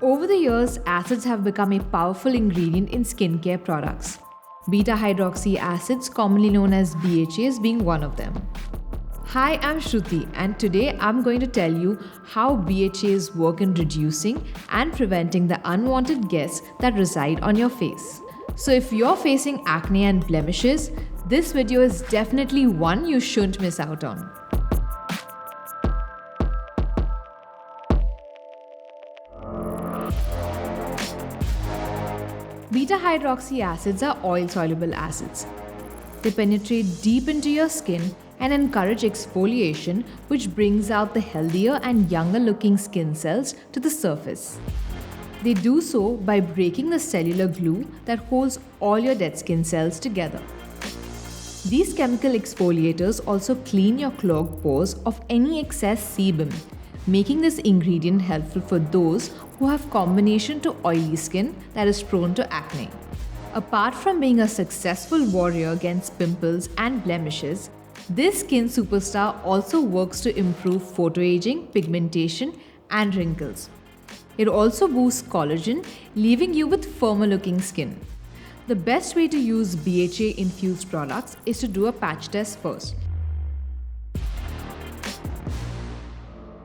Over the years, acids have become a powerful ingredient in skincare products. Beta hydroxy acids, commonly known as BHAs, being one of them. Hi, I'm Shruti, and today I'm going to tell you how BHAs work in reducing and preventing the unwanted guests that reside on your face. So, if you're facing acne and blemishes, this video is definitely one you shouldn't miss out on. Beta hydroxy acids are oil soluble acids. They penetrate deep into your skin and encourage exfoliation, which brings out the healthier and younger looking skin cells to the surface. They do so by breaking the cellular glue that holds all your dead skin cells together. These chemical exfoliators also clean your clogged pores of any excess sebum, making this ingredient helpful for those who have combination to oily skin that is prone to acne. Apart from being a successful warrior against pimples and blemishes, this skin superstar also works to improve photoaging, pigmentation, and wrinkles. It also boosts collagen, leaving you with firmer looking skin. The best way to use BHA infused products is to do a patch test first.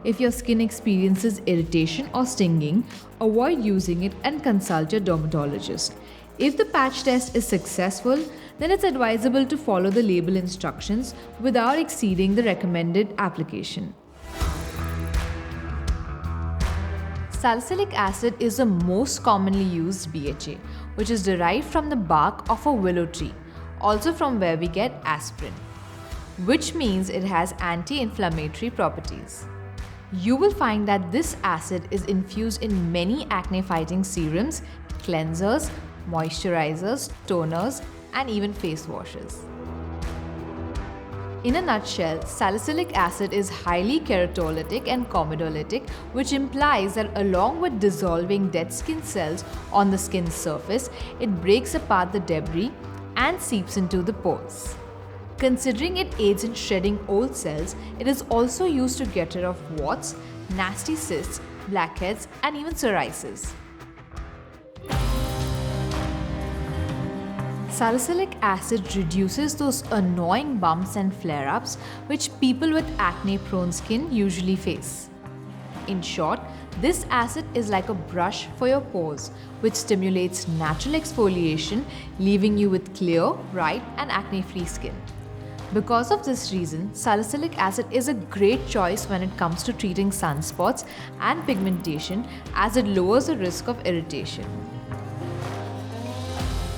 If your skin experiences irritation or stinging, avoid using it and consult your dermatologist. If the patch test is successful, then it's advisable to follow the label instructions without exceeding the recommended application. Salicylic acid is the most commonly used BHA, which is derived from the bark of a willow tree, also from where we get aspirin, which means it has anti-inflammatory properties. You will find that this acid is infused in many acne-fighting serums, cleansers, moisturizers, toners, and even face washes. In a nutshell, salicylic acid is highly keratolytic and comedolytic, which implies that along with dissolving dead skin cells on the skin's surface, it breaks apart the debris and seeps into the pores. Considering it aids in shedding old cells, it is also used to get rid of warts, nasty cysts, blackheads, and even psoriasis. Salicylic acid reduces those annoying bumps and flare-ups which people with acne-prone skin usually face. In short, this acid is like a brush for your pores, which stimulates natural exfoliation, leaving you with clear, bright, and acne-free skin. Because of this reason, salicylic acid is a great choice when it comes to treating sunspots and pigmentation, as it lowers the risk of irritation.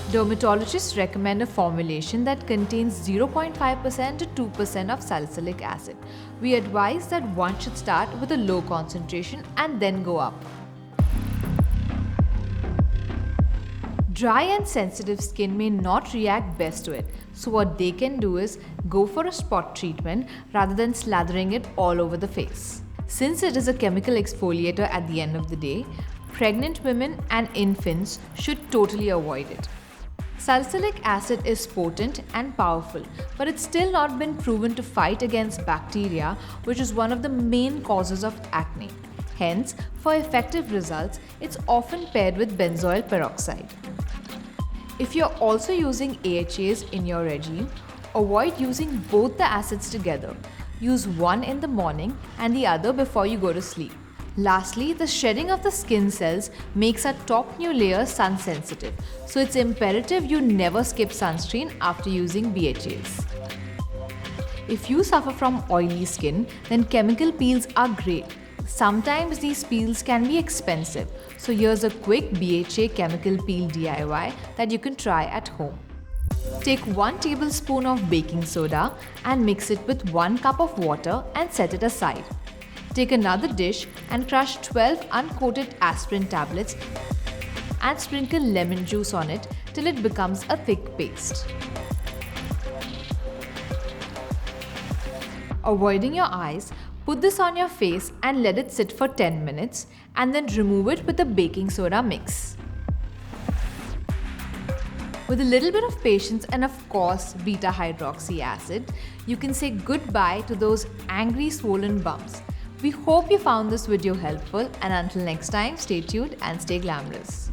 Dermatologists recommend a formulation that contains 0.5% to 2% of salicylic acid. We advise that one should start with a low concentration and then go up. Dry and sensitive skin may not react best to it, so what they can do is go for a spot treatment rather than slathering it all over the face. Since it is a chemical exfoliator at the end of the day, pregnant women and infants should totally avoid it. Salicylic acid is potent and powerful, but it's still not been proven to fight against bacteria, which is one of the main causes of acne. Hence, for effective results, it's often paired with benzoyl peroxide. If you're also using AHAs in your regime, avoid using both the acids together. Use one in the morning and the other before you go to sleep. Lastly, the shedding of the skin cells makes our top new layer sun sensitive, so it's imperative you never skip sunscreen after using BHAs. If you suffer from oily skin, then chemical peels are great. Sometimes these peels can be expensive, so here's a quick BHA chemical peel DIY that you can try at home. Take 1 tablespoon of baking soda and mix it with 1 cup of water and set it aside. Take another dish and crush 12 uncoated aspirin tablets and sprinkle lemon juice on it till it becomes a thick paste. Avoiding your eyes, put this on your face and let it sit for 10 minutes and then remove it with the baking soda mix. With a little bit of patience and of course beta hydroxy acid, you can say goodbye to those angry swollen bumps. We hope you found this video helpful, and until next time, stay tuned and stay glamorous.